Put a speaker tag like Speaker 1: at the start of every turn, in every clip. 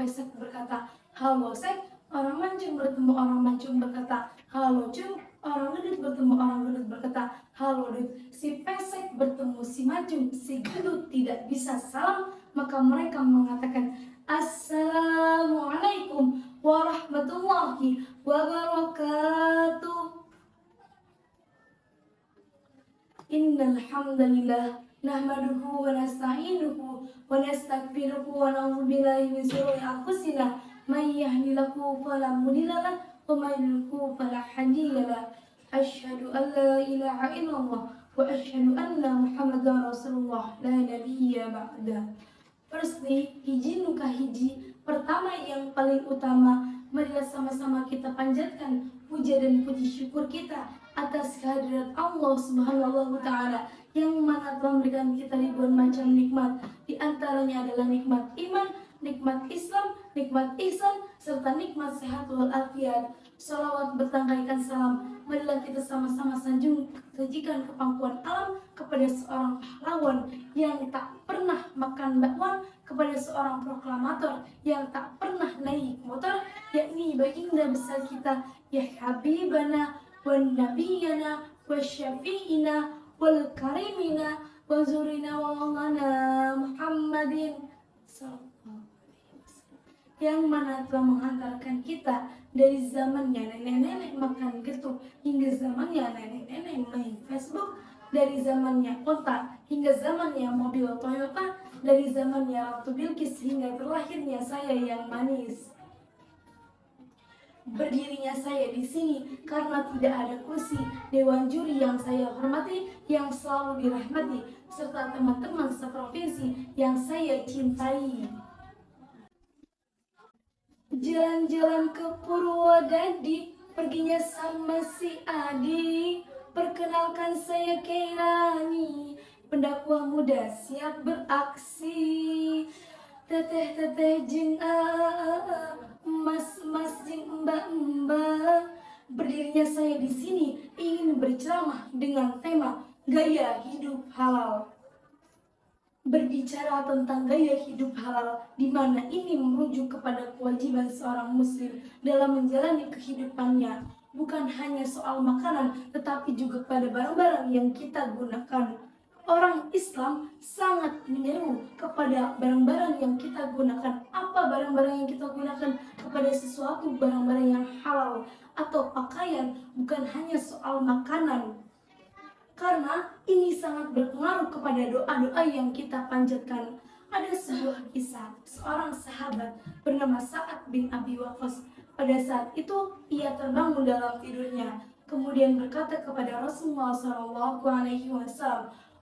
Speaker 1: pesek berkata, halo sek. Orang mancung bertemu orang mancung berkata, halo cung. Orang gendut bertemu orang gendut berkata, halo dut. Si pesek bertemu si mancung, si gendut tidak bisa salam, maka mereka mengatakan, Assalamualaikum warahmatullahi wabarakatuh. Innal hamdalillah nahmaduhu wa nasta'inuhu wa nastaghfiruhu wa na'udzu billahi min shururi anfusina may yahdihillahu fala mudilla lahu wa may yudlil fala hadiya lahu. Asyhadu an la ilaha illallah wa asyhadu anna Muhammadar Rasulullah la nabiyya ba'da. Firstly, hiji nuka hiji, pertama yang paling utama, marilah sama-sama kita panjatkan puja dan puji syukur kita atas kehadirat Allah Subhanahu wa Ta'ala yang mana telah memberikan kita ribuan macam nikmat. Di antaranya adalah nikmat iman, nikmat Islam, nikmat ihsan, serta nikmat sehat walafiat. Salawat bertangkaikan salam, marilah kita sama-sama sajikan kepangkuan alam kepada seorang pahlawan yang tak pernah makan bakwan, kepada seorang proklamator yang tak pernah naik motor, yakni baginda besar kita, ya habibana wa nabiyana wa syafi'ina wal karimina wa zurina wa maulana Muhammadin yang mana telah menghantarkan kita dari zamannya nenek-nenek makan getuk hingga zamannya nenek-nenek main Facebook, dari zamannya onta hingga zamannya mobil Toyota, dari zamannya Ratu Bilqis hingga terlahirnya saya yang manis. Berdirinya saya di sini karena tidak ada kursi, dewan juri yang saya hormati, yang selalu dirahmati, serta teman-teman seprovinsi yang saya cintai. Jalan-jalan ke Purwodadi, perginya sama si Adi. Perkenalkan saya Keirani, pendakwah muda siap beraksi. Teteh-teteh jeng mas-mas jeng mbak-mbak. Berdirinya saya di sini ingin berceramah dengan tema gaya hidup halal. Berbicara tentang gaya hidup halal, di mana ini merujuk kepada kewajiban seorang muslim dalam menjalani kehidupannya, bukan hanya soal makanan, tetapi juga pada barang-barang yang kita gunakan. Orang Islam sangat menyeru kepada barang-barang yang kita gunakan. Apa barang-barang yang kita gunakan? Kepada sesuatu barang-barang yang halal atau pakaian, bukan hanya soal makanan. Karena ini sangat berpengaruh kepada doa-doa yang kita panjatkan. Ada sebuah kisah, seorang sahabat bernama Sa'ad bin Abi Waqqas. Pada saat itu ia terbangun dalam tidurnya, kemudian berkata kepada Rasulullah SAW,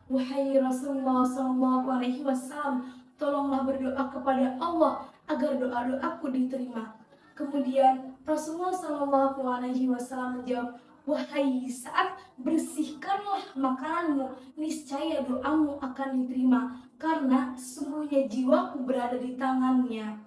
Speaker 1: wahai Rasulullah SAW, tolonglah berdoa kepada Allah agar doa-doaku diterima. Kemudian Rasulullah SAW menjawab, wahai Sa'ad, bersihkanlah makananmu, niscaya doamu akan diterima, karena sesungguhnya jiwaku berada di tangannya.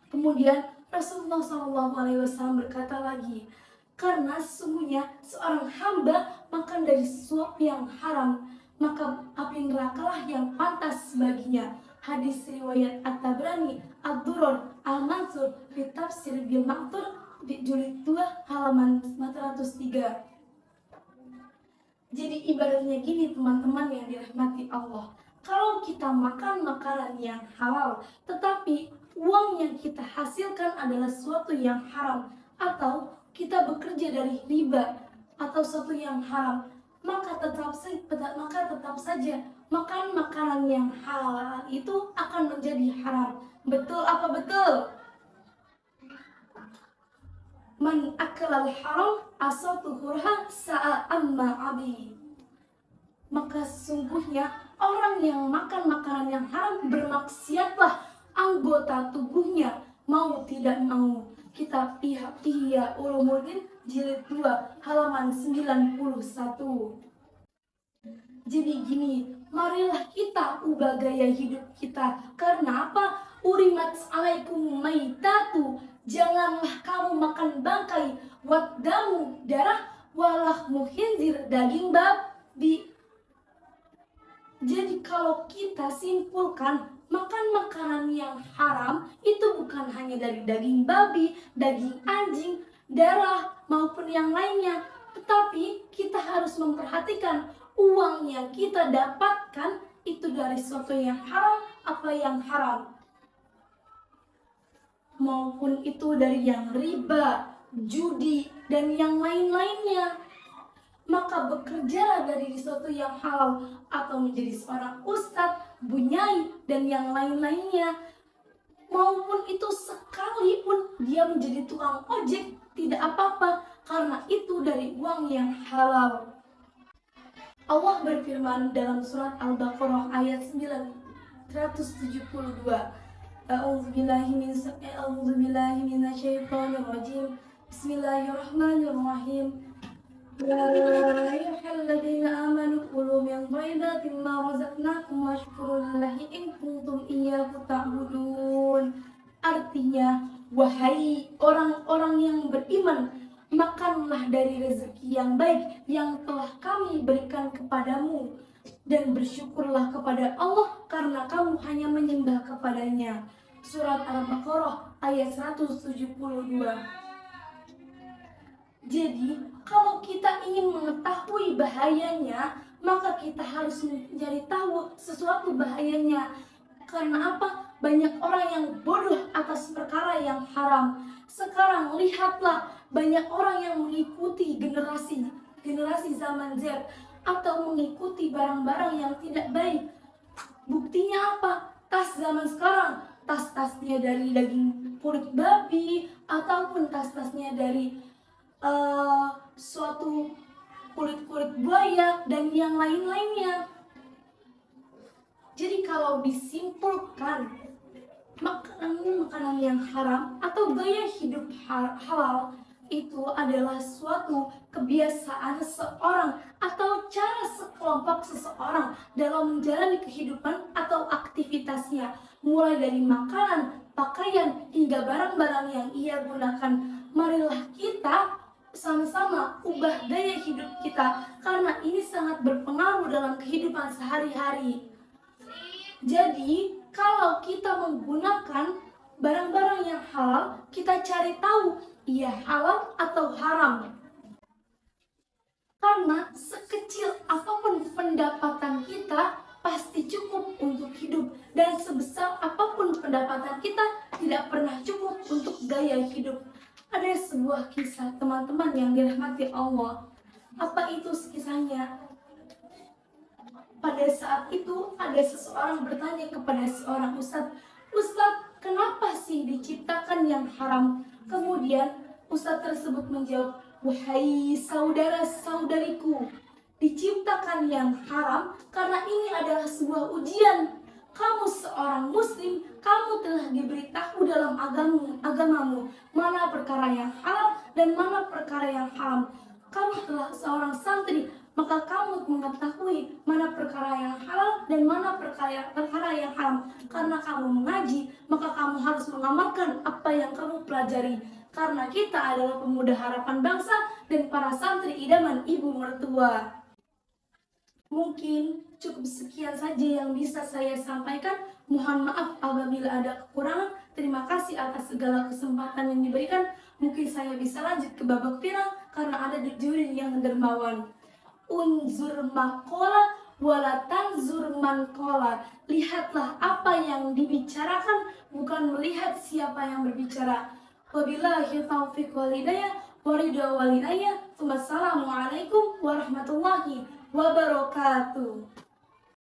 Speaker 1: Kemudian Rasulullah SAW berkata lagi, karena sesungguhnya seorang hamba makan dari sesuatu yang haram, maka api nerakalah yang pantas baginya. Hadis riwayat At-Tabrani, Ad-Durar, Al-Mansur, di Tafsir Bil Ma'thur, di jilid 2 halaman 403. Jadi ibaratnya gini teman-teman yang dirahmati Allah. Kalau kita makan makanan yang halal, tetapi uang yang kita hasilkan adalah sesuatu yang haram, atau kita bekerja dari riba atau sesuatu yang haram, maka tetap saja makan makanan yang halal itu akan menjadi haram. Betul apa betul? Man akalal haram asatuhurha sa'a amma abi. Maka sesungguhnya orang yang makan makanan yang haram bermaksiatlah anggota tubuhnya, mau tidak mau. Kitab Ihya Ulumuddin jilid 2 halaman 91. Jadi gini, marilah kita ubah gaya hidup kita. Karena apa? Urimat alaikum maitatu, janganlah kamu makan bangkai, waddamu darah, walahmu khinzir daging babi. Jadi kalau kita simpulkan, makan makanan yang haram itu bukan hanya dari daging babi, daging anjing, darah maupun yang lainnya, tetapi kita harus memperhatikan uang yang kita dapatkan itu dari sesuatu yang haram apa yang haram, maupun itu dari yang riba, judi, dan yang lain-lainnya. Maka bekerjalah dari sesuatu yang halal atau menjadi seorang ustadz, bunyai, dan yang lain-lainnya. Maupun itu sekalipun dia menjadi tukang ojek, tidak apa-apa karena itu dari uang yang halal. Allah berfirman dalam surat Al-Baqarah ayat 972. A'udzubillahi minasyaitonirrajim. Bismillahirrahmanirrahim. Ya ayyuhalladzina amanu kulu min thayyibatin ma razaqnakum washkurulillahi in kuntum iyyahu ta'budun. Artinya, wahai orang-orang yang beriman, makanlah dari rezeki yang baik yang telah kami berikan kepadamu dan bersyukurlah kepada Allah karena kamu hanya menyembah kepadanya. Surat Al-Baqarah ayat 172. Jadi, kalau kita ingin mengetahui bahayanya, maka kita harus mencari tahu sesuatu bahayanya. Karena apa? Banyak orang yang bodoh atas perkara yang haram. Sekarang lihatlah, banyak orang yang mengikuti generasi zaman Z atau mengikuti barang-barang yang tidak baik. Buktinya apa? Tas zaman sekarang, tas-tasnya dari daging kulit babi ataupun tas-tasnya dari suatu kulit-kulit buaya dan yang lain-lainnya. Jadi kalau disimpulkan, makanan yang haram atau gaya hidup halal itu adalah suatu kebiasaan seseorang atau cara sekelompok seseorang dalam menjalani kehidupan atau aktivitasnya, mulai dari makanan, pakaian, hingga barang-barang yang ia gunakan. Marilah kita sama-sama ubah gaya hidup kita, karena ini sangat berpengaruh dalam kehidupan sehari-hari. Jadi, kalau kita menggunakan barang-barang yang halal, kita cari tahu ia halal atau haram. Karena sekecil apapun pendapatan kita pasti cukup untuk hidup, dan sebesar apapun pendapatan kita tidak pernah cukup untuk gaya hidup. Ada sebuah kisah teman-teman yang dirahmati Allah. Apa itu kisahnya? Pada saat itu ada seseorang bertanya kepada seorang ustadz, "Ustadz, kenapa sih diciptakan yang haram?" Kemudian ustadz tersebut menjawab, "Wahai saudara-saudariku, diciptakan yang haram karena ini adalah sebuah ujian. Kamu seorang muslim, kamu telah diberitahu dalam agamamu mana perkara yang halal dan mana perkara yang haram. Kamu telah seorang santri, maka kamu mengetahui mana perkara yang halal dan mana perkara yang haram. Karena kamu mengaji, maka kamu harus mengamalkan apa yang kamu pelajari. Karena kita adalah pemuda harapan bangsa dan para santri idaman ibu mertua." Mungkin cukup sekian saja yang bisa saya sampaikan. Mohon maaf apabila ada kekurangan. Terima kasih atas segala kesempatan yang diberikan. Mungkin saya bisa lanjut ke babak final karena ada juri yang dermawan. Unzur makola wala tanzur mankola. Lihatlah apa yang dibicarakan, bukan melihat siapa yang berbicara. Wabillahi taufiq wal hidayah. Waridwa wal hidayah. Wassalamualaikum warahmatullahi wabarakatuh.